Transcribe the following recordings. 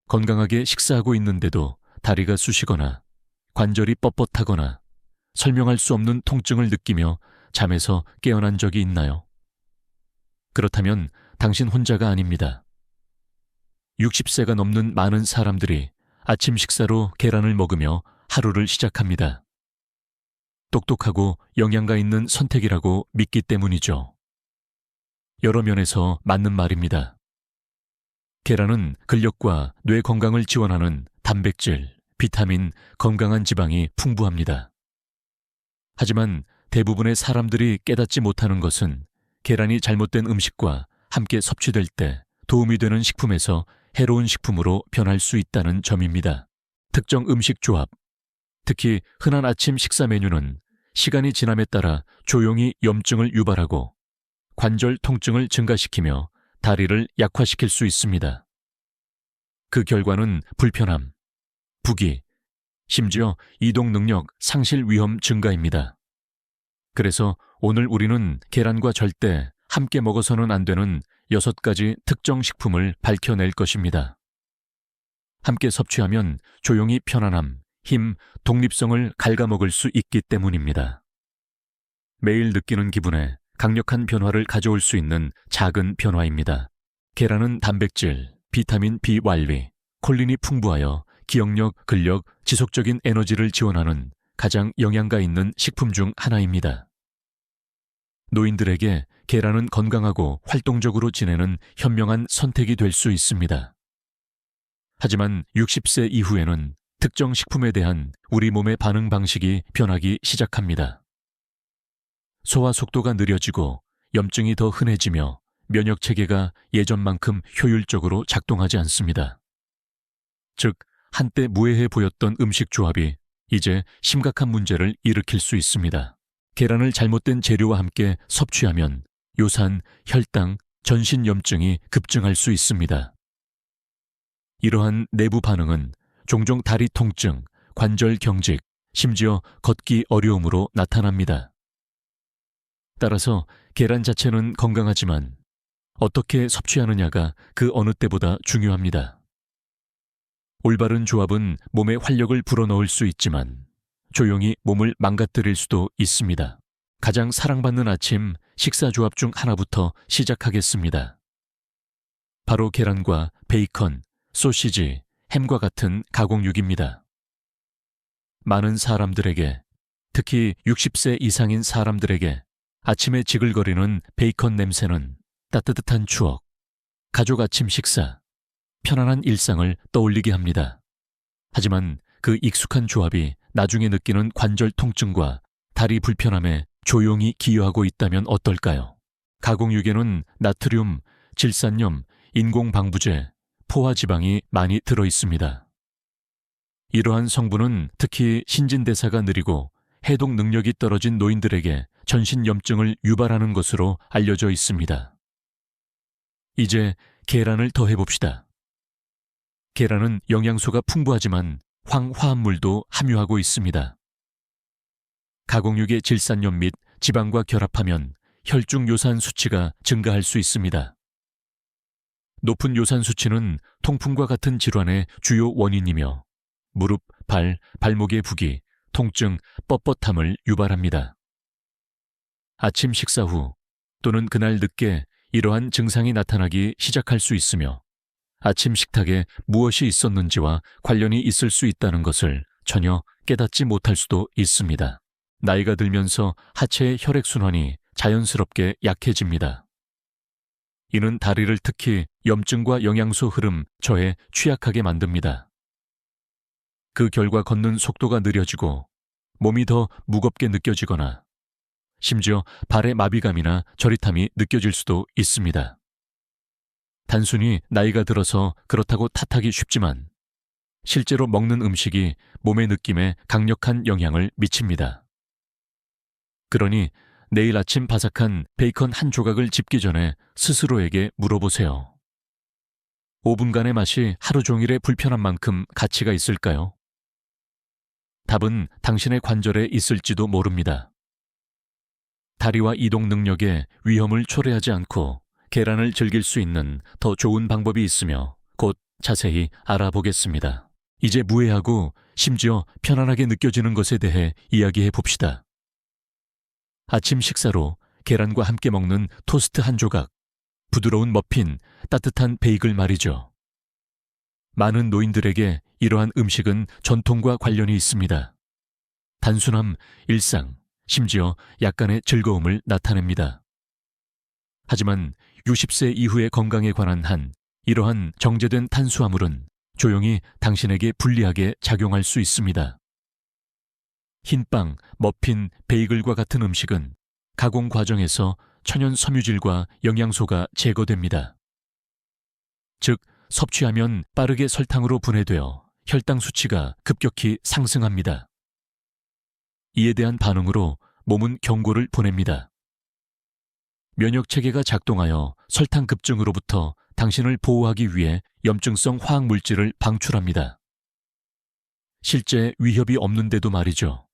건강하게 식사하고 있는데도 다리가 쑤시거나 관절이 뻣뻣하거나 설명할 수 없는 통증을 느끼며 잠에서 깨어난 적이 있나요? 그렇다면 당신 혼자가 아닙니다. 60세가 넘는 많은 사람들이 아침 식사로 계란을 먹으며 하루를 시작합니다. 똑똑하고 영양가 있는 선택이라고 믿기 때문이죠. 여러 면에서 맞는 말입니다. 계란은 근력과 뇌 건강을 지원하는 단백질, 비타민, 건강한 지방이 풍부합니다. 하지만 대부분의 사람들이 깨닫지 못하는 것은 계란이 잘못된 음식과 함께 섭취될 때 도움이 되는 식품에서 해로운 식품으로 변할 수 있다는 점입니다. 특정 음식 조합, 특히 흔한 아침 식사 메뉴는 시간이 지남에 따라 조용히 염증을 유발하고 관절 통증을 증가시키며 다리를 약화시킬 수 있습니다. 그 결과는 불편함, 부기, 심지어 이동 능력 상실 위험 증가입니다. 그래서 오늘 우리는 계란과 절대 함께 먹어서는 안 되는 6가지 특정 식품을 밝혀낼 것입니다. 함께 섭취하면 조용히 편안함, 힘, 독립성을 갉아먹을 수 있기 때문입니다. 매일 느끼는 기분에 강력한 변화를 가져올 수 있는 작은 변화입니다. 계란은 단백질, 비타민 B 완리, 콜린이 풍부하여 기억력, 근력, 지속적인 에너지를 지원하는 가장 영양가 있는 식품 중 하나입니다. 노인들에게 계란은 건강하고 활동적으로 지내는 현명한 선택이 될 수 있습니다. 하지만 60세 이후에는 특정 식품에 대한 우리 몸의 반응 방식이 변하기 시작합니다. 소화 속도가 느려지고 염증이 더 흔해지며 면역 체계가 예전만큼 효율적으로 작동하지 않습니다. 즉, 한때 무해해 보였던 음식 조합이 이제 심각한 문제를 일으킬 수 있습니다. 계란을 잘못된 재료와 함께 섭취하면 요산, 혈당, 전신염증이 급증할 수 있습니다. 이러한 내부 반응은 종종 다리 통증, 관절 경직, 심지어 걷기 어려움으로 나타납니다. 따라서 계란 자체는 건강하지만 어떻게 섭취하느냐가 그 어느 때보다 중요합니다. 올바른 조합은 몸에 활력을 불어넣을 수 있지만 조용히 몸을 망가뜨릴 수도 있습니다. 가장 사랑받는 아침 식사 조합 중 하나부터 시작하겠습니다. 바로 계란과 베이컨, 소시지, 햄과 같은 가공육입니다. 많은 사람들에게, 특히 60세 이상인 사람들에게 아침에 지글거리는 베이컨 냄새는 따뜻한 추억, 가족 아침 식사, 편안한 일상을 떠올리게 합니다. 하지만 그 익숙한 조합이 나중에 느끼는 관절 통증과 다리 불편함에 조용히 기여하고 있다면 어떨까요? 가공육에는 나트륨, 질산염, 인공방부제, 포화지방이 많이 들어있습니다. 이러한 성분은 특히 신진대사가 느리고 해독 능력이 떨어진 노인들에게 전신염증을 유발하는 것으로 알려져 있습니다. 이제 계란을 더해봅시다. 계란은 영양소가 풍부하지만 황화합물도 함유하고 있습니다. 가공육의 질산염 및 지방과 결합하면 혈중 요산 수치가 증가할 수 있습니다. 높은 요산 수치는 통풍과 같은 질환의 주요 원인이며 무릎, 발, 발목의 부기, 통증, 뻣뻣함을 유발합니다. 아침 식사 후 또는 그날 늦게 이러한 증상이 나타나기 시작할 수 있으며 아침 식탁에 무엇이 있었는지와 관련이 있을 수 있다는 것을 전혀 깨닫지 못할 수도 있습니다. 나이가 들면서 하체의 혈액순환이 자연스럽게 약해집니다. 이는 다리를 특히 염증과 영양소 흐름 저해 취약하게 만듭니다. 그 결과 걷는 속도가 느려지고 몸이 더 무겁게 느껴지거나 심지어 발의 마비감이나 저릿함이 느껴질 수도 있습니다. 단순히 나이가 들어서 그렇다고 탓하기 쉽지만 실제로 먹는 음식이 몸의 느낌에 강력한 영향을 미칩니다. 그러니 내일 아침 바삭한 베이컨 한 조각을 집기 전에 스스로에게 물어보세요. 5분간의 맛이 하루 종일의 불편한 만큼 가치가 있을까요? 답은 당신의 관절에 있을지도 모릅니다. 다리와 이동 능력에 위험을 초래하지 않고 계란을 즐길 수 있는 더 좋은 방법이 있으며 곧 자세히 알아보겠습니다. 이제 무해하고 심지어 편안하게 느껴지는 것에 대해 이야기해 봅시다. 아침 식사로 계란과 함께 먹는 토스트 한 조각, 부드러운 머핀, 따뜻한 베이글 말이죠. 많은 노인들에게 이러한 음식은 전통과 관련이 있습니다. 단순함, 일상, 심지어 약간의 즐거움을 나타냅니다. 하지만 60세 이후의 건강에 관한 한 이러한 정제된 탄수화물은 조용히 당신에게 불리하게 작용할 수 있습니다. 흰빵, 머핀, 베이글과 같은 음식은 가공 과정에서 천연 섬유질과 영양소가 제거됩니다. 즉, 섭취하면 빠르게 설탕으로 분해되어 혈당 수치가 급격히 상승합니다. 이에 대한 반응으로 몸은 경고를 보냅니다. 면역체계가 작동하여 설탕 급증으로부터 당신을 보호하기 위해 염증성 화학물질을 방출합니다. 실제 위협이 없는데도 말이죠.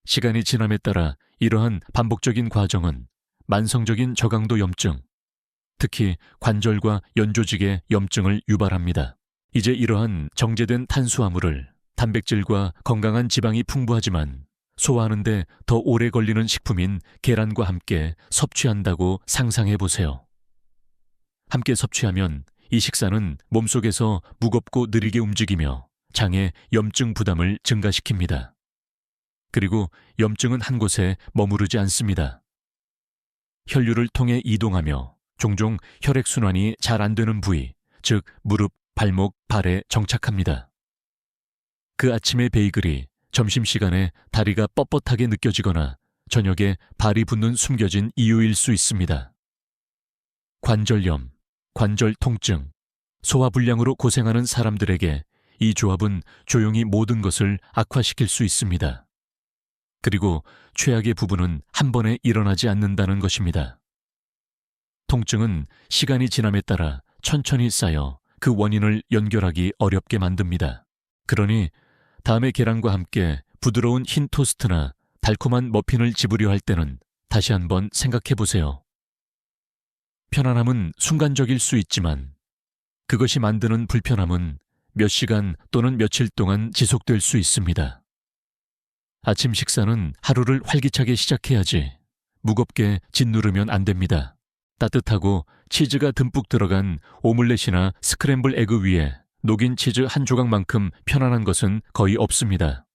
시간이 지남에 따라 이러한 반복적인 과정은 만성적인 저강도 염증, 특히 관절과 연조직의 염증을 유발합니다. 이제 이러한 정제된 탄수화물을 단백질과 건강한 지방이 풍부하지만 소화하는데 더 오래 걸리는 식품인 계란과 함께 섭취한다고 상상해 보세요. 함께 섭취하면 이 식사는 몸속에서 무겁고 느리게 움직이며 장의 염증 부담을 증가시킵니다. 그리고 염증은 한 곳에 머무르지 않습니다. 혈류를 통해 이동하며 종종 혈액순환이 잘 안 되는 부위, 즉 무릎, 발목, 발에 정착합니다. 그 아침의 베이글이 점심시간에 다리가 뻣뻣하게 느껴지거나 저녁에 발이 붓는 숨겨진 이유일 수 있습니다. 관절염, 관절 통증, 소화불량으로 고생하는 사람들에게 이 조합은 조용히 모든 것을 악화시킬 수 있습니다. 그리고 최악의 부분은 한 번에 일어나지 않는다는 것입니다. 통증은 시간이 지남에 따라 천천히 쌓여 그 원인을 연결하기 어렵게 만듭니다. 그러니 다음에 계란과 함께 부드러운 흰 토스트나 달콤한 머핀을 집으려 할 때는 다시 한번 생각해 보세요. 편안함은 순간적일 수 있지만 그것이 만드는 불편함은 몇 시간 또는 며칠 동안 지속될 수 있습니다. 아침 식사는 하루를 활기차게 시작해야지 무겁게 짓누르면 안 됩니다. 따뜻하고 치즈가 듬뿍 들어간 오믈렛이나 스크램블 에그 위에 녹인 치즈 한 조각만큼 편안한 것은 거의 없습니다.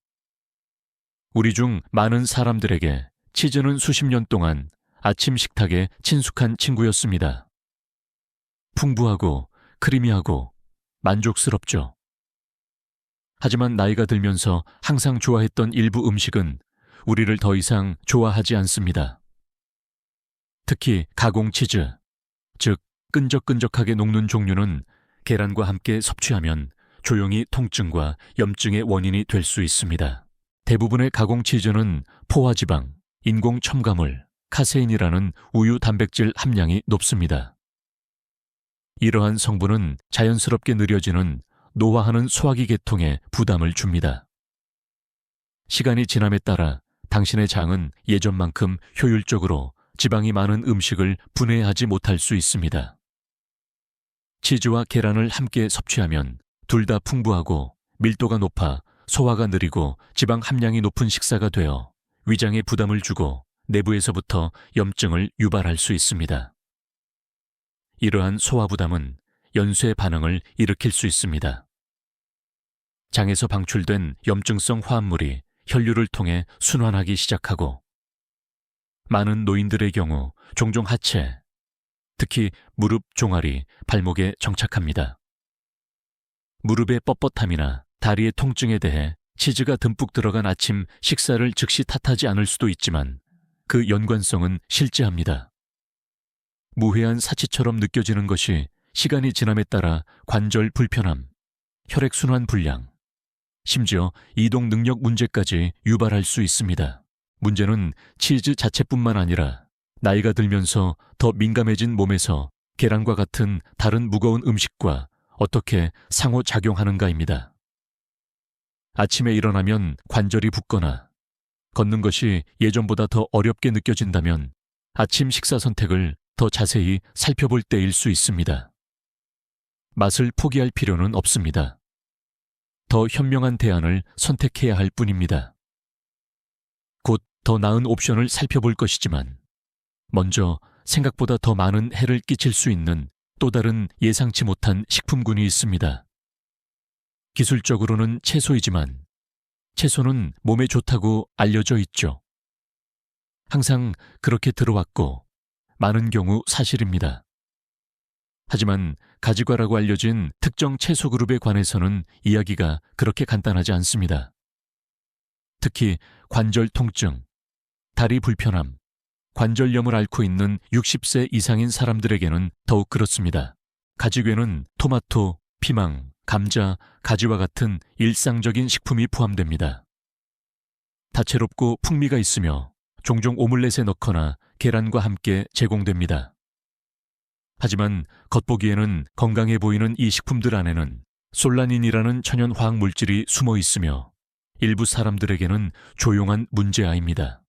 우리 중 많은 사람들에게 치즈는 수십 년 동안 아침 식탁에 친숙한 친구였습니다. 풍부하고 크리미하고 만족스럽죠. 하지만 나이가 들면서 항상 좋아했던 일부 음식은 우리를 더 이상 좋아하지 않습니다. 특히 가공 치즈, 즉 끈적끈적하게 녹는 종류는 계란과 함께 섭취하면 조용히 통증과 염증의 원인이 될 수 있습니다. 대부분의 가공 치즈는 포화지방, 인공 첨가물, 카세인이라는 우유 단백질 함량이 높습니다. 이러한 성분은 자연스럽게 느려지는 노화하는 소화기 계통에 부담을 줍니다. 시간이 지남에 따라 당신의 장은 예전만큼 효율적으로 지방이 많은 음식을 분해하지 못할 수 있습니다. 치즈와 계란을 함께 섭취하면 둘 다 풍부하고 밀도가 높아 소화가 느리고 지방 함량이 높은 식사가 되어 위장에 부담을 주고 내부에서부터 염증을 유발할 수 있습니다. 이러한 소화 부담은 연쇄 반응을 일으킬 수 있습니다. 장에서 방출된 염증성 화합물이 혈류를 통해 순환하기 시작하고 많은 노인들의 경우 종종 하체, 특히 무릎 종아리, 발목에 정착합니다. 무릎의 뻣뻣함이나 다리의 통증에 대해 치즈가 듬뿍 들어간 아침 식사를 즉시 탓하지 않을 수도 있지만 그 연관성은 실제합니다. 무해한 사치처럼 느껴지는 것이 시간이 지남에 따라 관절 불편함, 혈액순환 불량, 심지어 이동 능력 문제까지 유발할 수 있습니다. 문제는 치즈 자체뿐만 아니라 나이가 들면서 더 민감해진 몸에서 계란과 같은 다른 무거운 음식과 어떻게 상호작용하는가입니다. 아침에 일어나면 관절이 붓거나 걷는 것이 예전보다 더 어렵게 느껴진다면 아침 식사 선택을 더 자세히 살펴볼 때일 수 있습니다. 맛을 포기할 필요는 없습니다. 더 현명한 대안을 선택해야 할 뿐입니다. 곧 더 나은 옵션을 살펴볼 것이지만 먼저 생각보다 더 많은 해를 끼칠 수 있는 또 다른 예상치 못한 식품군이 있습니다. 기술적으로는 채소이지만 채소는 몸에 좋다고 알려져 있죠. 항상 그렇게 들어왔고 많은 경우 사실입니다. 하지만 가지과라고 알려진 특정 채소 그룹에 관해서는 이야기가 그렇게 간단하지 않습니다. 특히 관절 통증, 다리 불편함, 관절염을 앓고 있는 60세 이상인 사람들에게는 더욱 그렇습니다. 가지괴는 토마토, 피망, 감자, 가지와 같은 일상적인 식품이 포함됩니다. 다채롭고 풍미가 있으며 종종 오믈렛에 넣거나 계란과 함께 제공됩니다. 하지만 겉보기에는 건강해 보이는 이 식품들 안에는 솔라닌이라는 천연 화학 물질이 숨어 있으며 일부 사람들에게는 조용한 문제아입니다.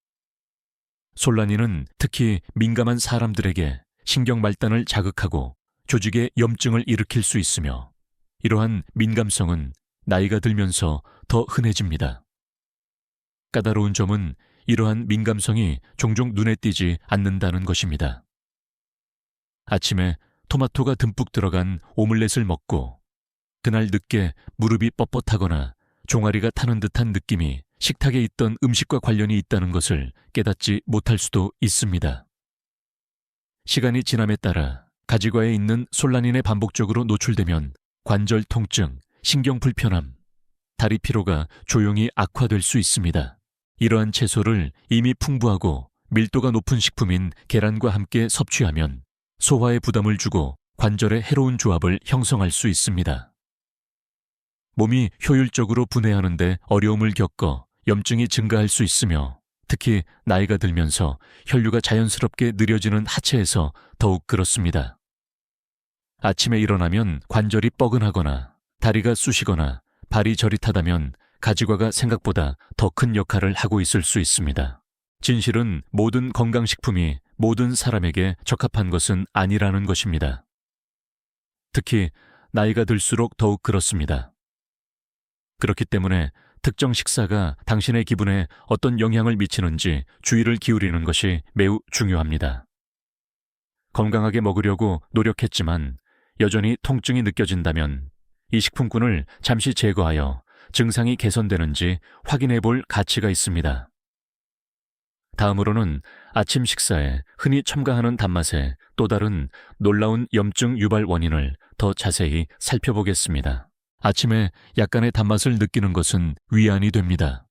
솔라닌은 특히 민감한 사람들에게 신경 말단을 자극하고 조직에 염증을 일으킬 수 있으며 이러한 민감성은 나이가 들면서 더 흔해집니다. 까다로운 점은 이러한 민감성이 종종 눈에 띄지 않는다는 것입니다. 아침에 토마토가 듬뿍 들어간 오믈렛을 먹고 그날 늦게 무릎이 뻣뻣하거나 종아리가 타는 듯한 느낌이 식탁에 있던 음식과 관련이 있다는 것을 깨닫지 못할 수도 있습니다. 시간이 지남에 따라 가지과에 있는 솔라닌에 반복적으로 노출되면 관절 통증, 신경 불편함, 다리 피로가 조용히 악화될 수 있습니다. 이러한 채소를 이미 풍부하고 밀도가 높은 식품인 계란과 함께 섭취하면 소화에 부담을 주고 관절에 해로운 조합을 형성할 수 있습니다. 몸이 효율적으로 분해하는데 어려움을 겪어 염증이 증가할 수 있으며 특히 나이가 들면서 혈류가 자연스럽게 느려지는 하체에서 더욱 그렇습니다. 아침에 일어나면 관절이 뻐근하거나 다리가 쑤시거나 발이 저릿하다면 가지과가 생각보다 더 큰 역할을 하고 있을 수 있습니다. 진실은 모든 건강식품이 모든 사람에게 적합한 것은 아니라는 것입니다. 특히 나이가 들수록 더욱 그렇습니다. 그렇기 때문에 특정 식사가 당신의 기분에 어떤 영향을 미치는지 주의를 기울이는 것이 매우 중요합니다. 건강하게 먹으려고 노력했지만 여전히 통증이 느껴진다면 이 식품군을 잠시 제거하여 증상이 개선되는지 확인해 볼 가치가 있습니다. 다음으로는 아침 식사에 흔히 첨가하는 단맛의 또 다른 놀라운 염증 유발 원인을 더 자세히 살펴보겠습니다. 아침에 약간의 단맛을 느끼는 것은 위안이 됩니다.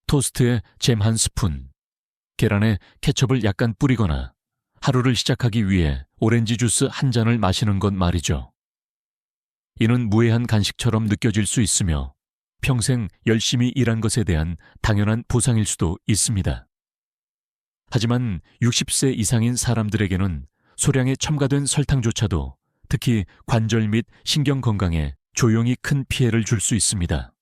토스트에 잼 한 스푼, 계란에 케첩을 약간 뿌리거나 하루를 시작하기 위해 오렌지 주스 한 잔을 마시는 것 말이죠. 이는 무해한 간식처럼 느껴질 수 있으며 평생 열심히 일한 것에 대한 당연한 보상일 수도 있습니다. 하지만 60세 이상인 사람들에게는 소량의 첨가된 설탕조차도 특히 관절 및 신경 건강에 조용히 큰 피해를 줄 수 있습니다.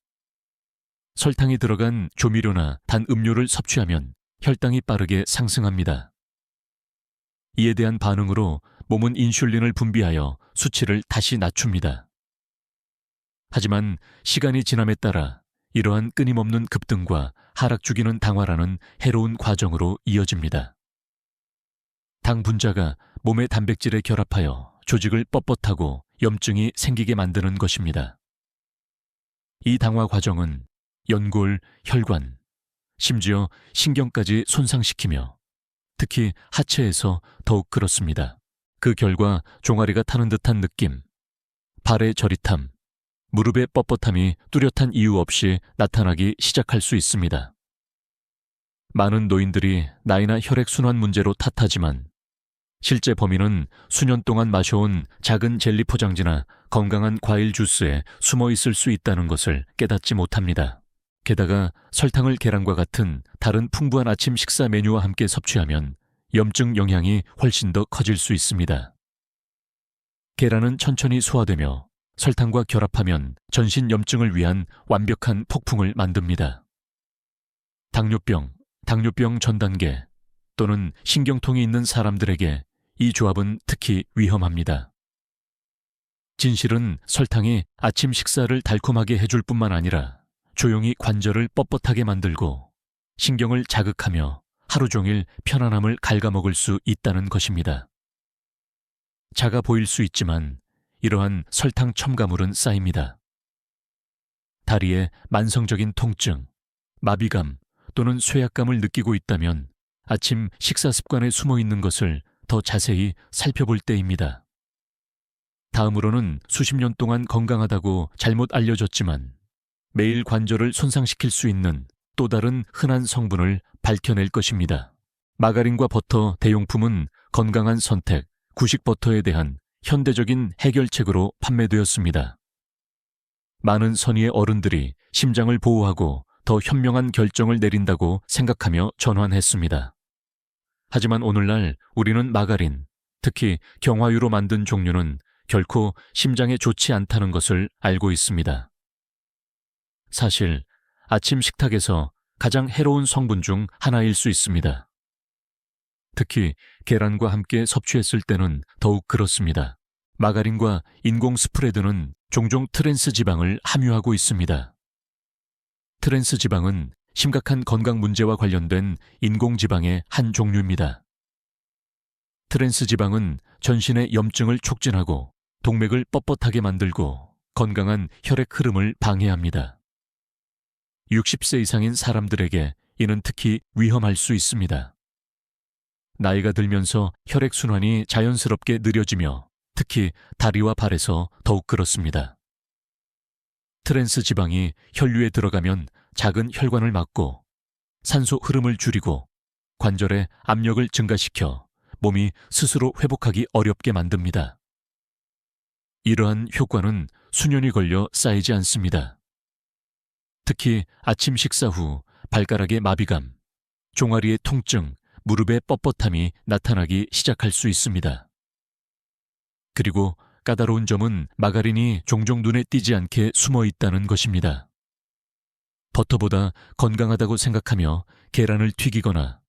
설탕이 들어간 조미료나 단 음료를 섭취하면 혈당이 빠르게 상승합니다. 이에 대한 반응으로 몸은 인슐린을 분비하여 수치를 다시 낮춥니다. 하지만 시간이 지남에 따라 이러한 끊임없는 급등과 하락 주기는 당화라는 해로운 과정으로 이어집니다. 당 분자가 몸의 단백질에 결합하여 조직을 뻣뻣하고 염증이 생기게 만드는 것입니다. 이 당화 과정은 연골, 혈관, 심지어 신경까지 손상시키며 특히 하체에서 더욱 그렇습니다. 그 결과 종아리가 타는 듯한 느낌, 발의 저릿함, 무릎의 뻣뻣함이 뚜렷한 이유 없이 나타나기 시작할 수 있습니다. 많은 노인들이 나이나 혈액순환 문제로 탓하지만 실제 범인은 수년 동안 마셔온 작은 젤리 포장지나 건강한 과일 주스에 숨어 있을 수 있다는 것을 깨닫지 못합니다. 게다가 설탕을 계란과 같은 다른 풍부한 아침 식사 메뉴와 함께 섭취하면 염증 영향이 훨씬 더 커질 수 있습니다. 계란은 천천히 소화되며 설탕과 결합하면 전신 염증을 위한 완벽한 폭풍을 만듭니다. 당뇨병 전 단계 또는 신경통이 있는 사람들에게 이 조합은 특히 위험합니다. 진실은 설탕이 아침 식사를 달콤하게 해줄 뿐만 아니라 조용히 관절을 뻣뻣하게 만들고 신경을 자극하며 하루 종일 편안함을 갉아먹을 수 있다는 것입니다. 작아 보일 수 있지만 이러한 설탕 첨가물은 쌓입니다. 다리에 만성적인 통증, 마비감 또는 쇠약감을 느끼고 있다면 아침 식사 습관에 숨어 있는 것을 더 자세히 살펴볼 때입니다. 다음으로는 수십 년 동안 건강하다고 잘못 알려졌지만 매일 관절을 손상시킬 수 있는 또 다른 흔한 성분을 밝혀낼 것입니다. 마가린과 버터 대용품은 건강한 선택, 구식버터에 대한 현대적인 해결책으로 판매되었습니다. 많은 선의의 어른들이 심장을 보호하고 더 현명한 결정을 내린다고 생각하며 전환했습니다. 하지만 오늘날 우리는 마가린, 특히 경화유로 만든 종류는 결코 심장에 좋지 않다는 것을 알고 있습니다. 사실 아침 식탁에서 가장 해로운 성분 중 하나일 수 있습니다. 특히 계란과 함께 섭취했을 때는 더욱 그렇습니다. 마가린과 인공 스프레드는 종종 트랜스 지방을 함유하고 있습니다. 트랜스 지방은 심각한 건강 문제와 관련된 인공 지방의 한 종류입니다. 트랜스 지방은 전신의 염증을 촉진하고 동맥을 뻣뻣하게 만들고 건강한 혈액 흐름을 방해합니다. 60세 이상인 사람들에게 이는 특히 위험할 수 있습니다. 나이가 들면서 혈액순환이 자연스럽게 느려지며 특히 다리와 발에서 더욱 그렇습니다. 트랜스 지방이 혈류에 들어가면 작은 혈관을 막고 산소 흐름을 줄이고 관절의 압력을 증가시켜 몸이 스스로 회복하기 어렵게 만듭니다. 이러한 효과는 수년이 걸려 쌓이지 않습니다. 특히 아침 식사 후 발가락의 마비감, 종아리의 통증, 무릎의 뻣뻣함이 나타나기 시작할 수 있습니다. 그리고 까다로운 점은 마가린이 종종 눈에 띄지 않게 숨어 있다는 것입니다. 버터보다 건강하다고 생각하며 계란을 튀기거나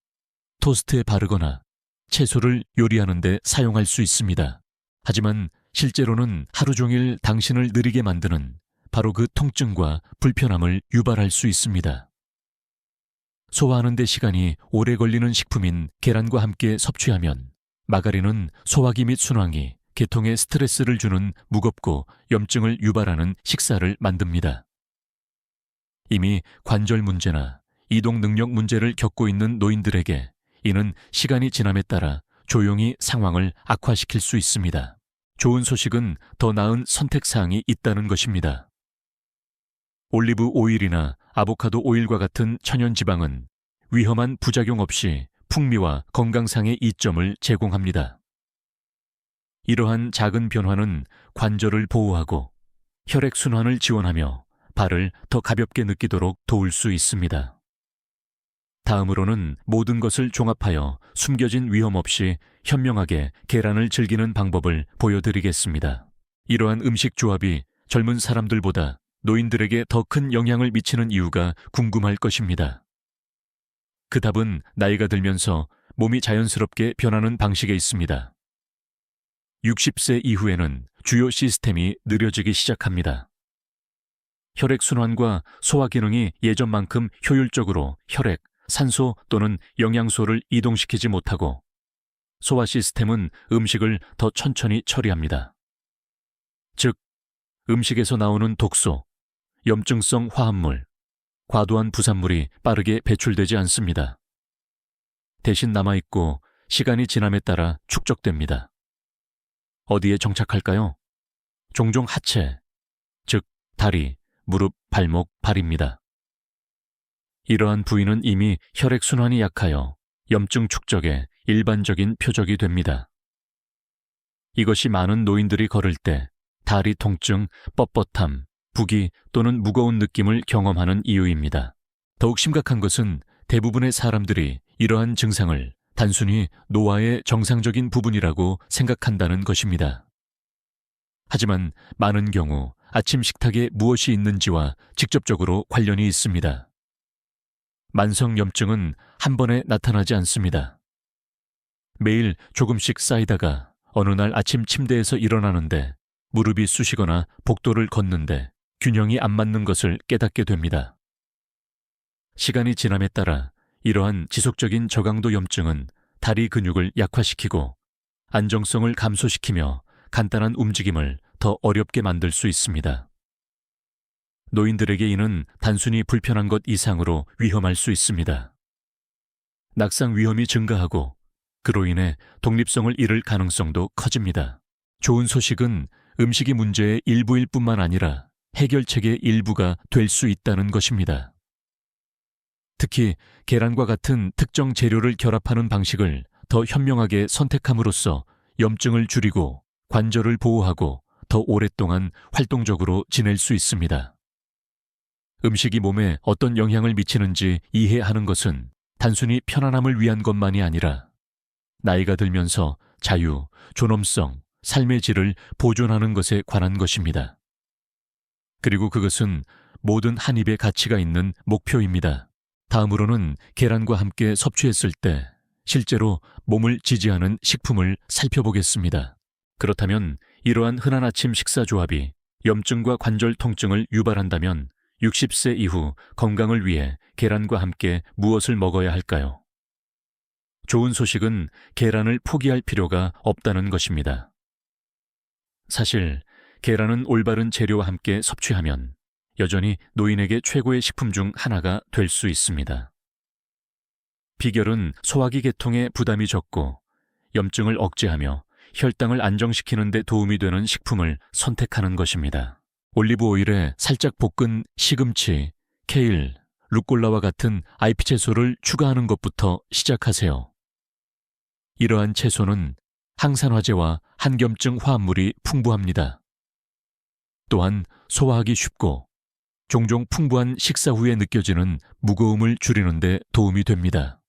토스트에 바르거나 채소를 요리하는 데 사용할 수 있습니다. 하지만 실제로는 하루 종일 당신을 느리게 만드는 바로 그 통증과 불편함을 유발할 수 있습니다. 소화하는 데 시간이 오래 걸리는 식품인 계란과 함께 섭취하면 마가린은 소화기 및 순환이 계통에 스트레스를 주는 무겁고 염증을 유발하는 식사를 만듭니다. 이미 관절 문제나 이동 능력 문제를 겪고 있는 노인들에게 이는 시간이 지남에 따라 조용히 상황을 악화시킬 수 있습니다. 좋은 소식은 더 나은 선택사항이 있다는 것입니다. 올리브 오일이나 아보카도 오일과 같은 천연지방은 위험한 부작용 없이 풍미와 건강상의 이점을 제공합니다. 이러한 작은 변화는 관절을 보호하고 혈액순환을 지원하며 발을 더 가볍게 느끼도록 도울 수 있습니다. 다음으로는 모든 것을 종합하여 숨겨진 위험 없이 현명하게 계란을 즐기는 방법을 보여드리겠습니다. 이러한 음식 조합이 젊은 사람들보다 노인들에게 더 큰 영향을 미치는 이유가 궁금할 것입니다. 그 답은 나이가 들면서 몸이 자연스럽게 변하는 방식에 있습니다. 60세 이후에는 주요 시스템이 느려지기 시작합니다. 혈액순환과 소화 기능이 예전만큼 효율적으로 혈액, 산소 또는 영양소를 이동시키지 못하고 소화 시스템은 음식을 더 천천히 처리합니다. 즉, 음식에서 나오는 독소, 염증성 화합물, 과도한 부산물이 빠르게 배출되지 않습니다. 대신 남아있고 시간이 지남에 따라 축적됩니다. 어디에 정착할까요? 종종 하체, 즉 다리, 무릎, 발목, 발입니다. 이러한 부위는 이미 혈액순환이 약하여 염증 축적의 일반적인 표적이 됩니다. 이것이 많은 노인들이 걸을 때 다리 통증, 뻣뻣함, 부기 또는 무거운 느낌을 경험하는 이유입니다. 더욱 심각한 것은 대부분의 사람들이 이러한 증상을 단순히 노화의 정상적인 부분이라고 생각한다는 것입니다. 하지만 많은 경우 아침 식탁에 무엇이 있는지와 직접적으로 관련이 있습니다. 만성염증은 한 번에 나타나지 않습니다. 매일 조금씩 쌓이다가 어느 날 아침 침대에서 일어나는데 무릎이 쑤시거나 복도를 걷는데 균형이 안 맞는 것을 깨닫게 됩니다. 시간이 지남에 따라 이러한 지속적인 저강도 염증은 다리 근육을 약화시키고 안정성을 감소시키며 간단한 움직임을 더 어렵게 만들 수 있습니다. 노인들에게 이는 단순히 불편한 것 이상으로 위험할 수 있습니다. 낙상 위험이 증가하고 그로 인해 독립성을 잃을 가능성도 커집니다. 좋은 소식은 음식이 문제의 일부일 뿐만 아니라 해결책의 일부가 될 수 있다는 것입니다. 특히 계란과 같은 특정 재료를 결합하는 방식을 더 현명하게 선택함으로써 염증을 줄이고 관절을 보호하고 더 오랫동안 활동적으로 지낼 수 있습니다. 음식이 몸에 어떤 영향을 미치는지 이해하는 것은 단순히 편안함을 위한 것만이 아니라 나이가 들면서 자유, 존엄성, 삶의 질을 보존하는 것에 관한 것입니다. 그리고 그것은 모든 한 입에 가치가 있는 목표입니다. 다음으로는 계란과 함께 섭취했을 때 실제로 몸을 지지하는 식품을 살펴보겠습니다. 그렇다면 이러한 흔한 아침 식사 조합이 염증과 관절 통증을 유발한다면 60세 이후 건강을 위해 계란과 함께 무엇을 먹어야 할까요? 좋은 소식은 계란을 포기할 필요가 없다는 것입니다. 사실 계란은 올바른 재료와 함께 섭취하면 여전히 노인에게 최고의 식품 중 하나가 될 수 있습니다. 비결은 소화기 계통에 부담이 적고 염증을 억제하며 혈당을 안정시키는 데 도움이 되는 식품을 선택하는 것입니다. 올리브 오일에 살짝 볶은 시금치, 케일, 루꼴라와 같은 잎 채소를 추가하는 것부터 시작하세요. 이러한 채소는 항산화제와 항염증 화합물이 풍부합니다. 또한 소화하기 쉽고 종종 풍부한 식사 후에 느껴지는 무거움을 줄이는 데 도움이 됩니다.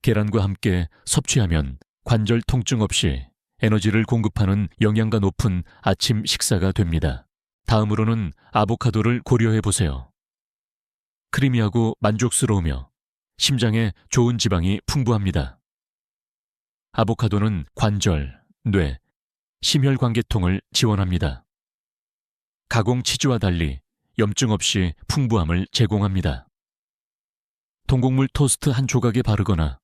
계란과 함께 섭취하면 관절 통증 없이 에너지를 공급하는 영양가 높은 아침 식사가 됩니다. 다음으로는 아보카도를 고려해 보세요. 크리미하고 만족스러우며 심장에 좋은 지방이 풍부합니다. 아보카도는 관절, 뇌, 심혈관계통을 지원합니다. 가공 치즈와 달리 염증 없이 풍부함을 제공합니다. 통곡물 토스트 한 조각에 바르거나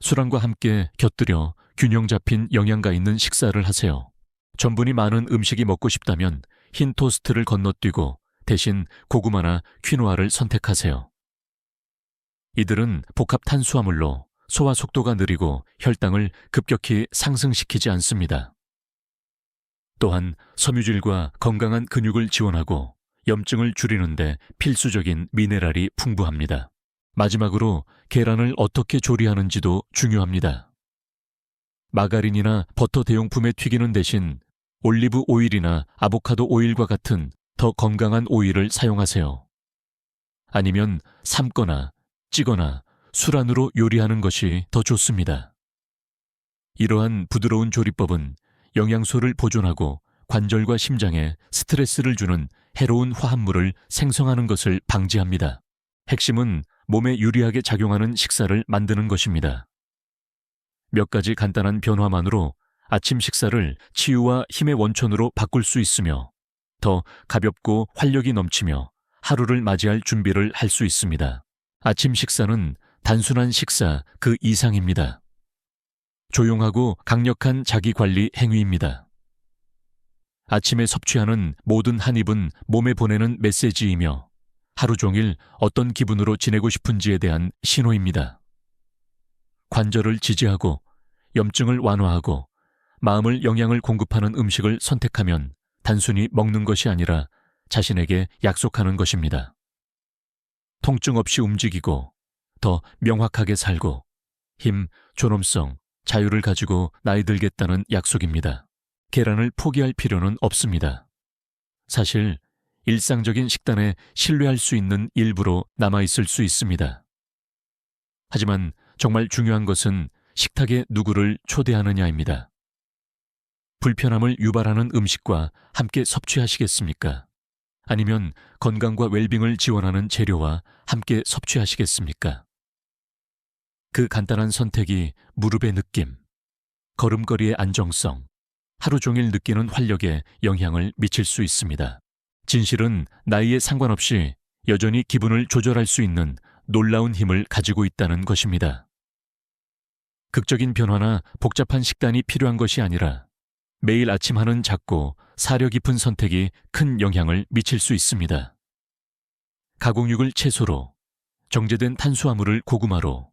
술안과 함께 곁들여 균형 잡힌 영양가 있는 식사를 하세요. 전분이 많은 음식이 먹고 싶다면 흰 토스트를 건너뛰고 대신 고구마나 퀴노아를 선택하세요. 이들은 복합 탄수화물로 소화 속도가 느리고 혈당을 급격히 상승시키지 않습니다. 또한 섬유질과 건강한 근육을 지원하고 염증을 줄이는데 필수적인 미네랄이 풍부합니다. 마지막으로 계란을 어떻게 조리하는지도 중요합니다. 마가린이나 버터 대용품에 튀기는 대신 올리브 오일이나 아보카도 오일과 같은 더 건강한 오일을 사용하세요. 아니면 삶거나 찌거나 술안으로 요리하는 것이 더 좋습니다. 이러한 부드러운 조리법은 영양소를 보존하고 관절과 심장에 스트레스를 주는 해로운 화합물을 생성하는 것을 방지합니다. 핵심은 몸에 유리하게 작용하는 식사를 만드는 것입니다. 몇 가지 간단한 변화만으로 아침 식사를 치유와 힘의 원천으로 바꿀 수 있으며 더 가볍고 활력이 넘치며 하루를 맞이할 준비를 할 수 있습니다. 아침 식사는 단순한 식사 그 이상입니다. 조용하고 강력한 자기관리 행위입니다. 아침에 섭취하는 모든 한 입은 몸에 보내는 메시지이며 하루 종일 어떤 기분으로 지내고 싶은지에 대한 신호입니다. 관절을 지지하고 염증을 완화하고 마음을 영양을 공급하는 음식을 선택하면 단순히 먹는 것이 아니라 자신에게 약속하는 것입니다. 통증 없이 움직이고 더 명확하게 살고 힘, 존엄성, 자유를 가지고 나이 들겠다는 약속입니다. 계란을 포기할 필요는 없습니다. 사실 일상적인 식단에 신뢰할 수 있는 일부로 남아있을 수 있습니다. 하지만 정말 중요한 것은 식탁에 누구를 초대하느냐입니다. 불편함을 유발하는 음식과 함께 섭취하시겠습니까? 아니면 건강과 웰빙을 지원하는 재료와 함께 섭취하시겠습니까? 그 간단한 선택이 무릎의 느낌, 걸음걸이의 안정성, 하루 종일 느끼는 활력에 영향을 미칠 수 있습니다. 진실은 나이에 상관없이 여전히 기분을 조절할 수 있는 놀라운 힘을 가지고 있다는 것입니다. 극적인 변화나 복잡한 식단이 필요한 것이 아니라 매일 아침 하는 작고 사려 깊은 선택이 큰 영향을 미칠 수 있습니다. 가공육을 채소로, 정제된 탄수화물을 고구마로,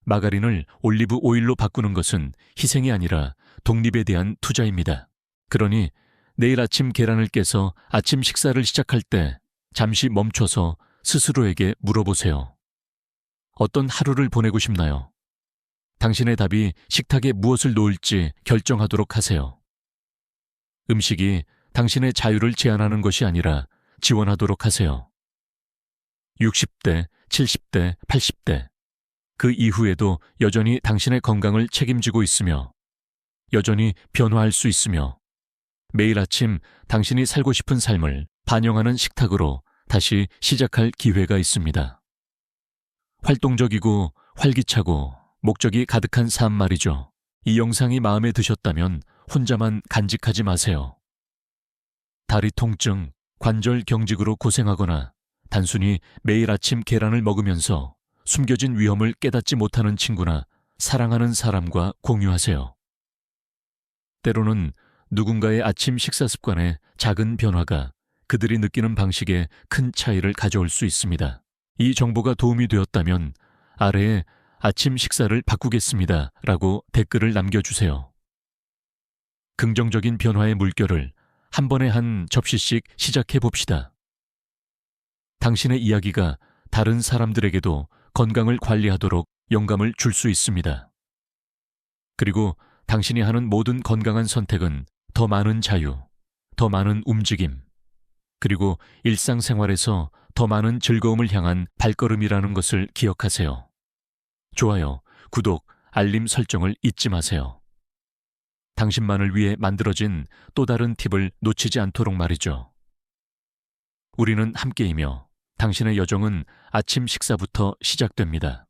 마가린을 올리브 오일로 바꾸는 것은 희생이 아니라 독립에 대한 투자입니다. 그러니 내일 아침 계란을 깨서 아침 식사를 시작할 때 잠시 멈춰서 스스로에게 물어보세요. 어떤 하루를 보내고 싶나요? 당신의 답이 식탁에 무엇을 놓을지 결정하도록 하세요. 음식이 당신의 자유를 제한하는 것이 아니라 지원하도록 하세요. 60대, 70대, 80대. 그 이후에도 여전히 당신의 건강을 책임지고 있으며, 여전히 변화할 수 있으며, 매일 아침 당신이 살고 싶은 삶을 반영하는 식탁으로 다시 시작할 기회가 있습니다. 활동적이고 활기차고 목적이 가득한 삶 말이죠. 이 영상이 마음에 드셨다면 혼자만 간직하지 마세요. 다리 통증, 관절 경직으로 고생하거나 단순히 매일 아침 계란을 먹으면서 숨겨진 위험을 깨닫지 못하는 친구나 사랑하는 사람과 공유하세요. 때로는 누군가의 아침 식사 습관에 작은 변화가 그들이 느끼는 방식에 큰 차이를 가져올 수 있습니다. 이 정보가 도움이 되었다면 아래에 아침 식사를 바꾸겠습니다 라고 댓글을 남겨주세요. 긍정적인 변화의 물결을 한 번에 한 접시씩 시작해 봅시다. 당신의 이야기가 다른 사람들에게도 건강을 관리하도록 영감을 줄 수 있습니다. 그리고 당신이 하는 모든 건강한 선택은 더 많은 자유, 더 많은 움직임, 그리고 일상생활에서 더 많은 즐거움을 향한 발걸음이라는 것을 기억하세요. 좋아요, 구독, 알림 설정을 잊지 마세요. 당신만을 위해 만들어진 또 다른 팁을 놓치지 않도록 말이죠. 우리는 함께이며 당신의 여정은 아침 식사부터 시작됩니다.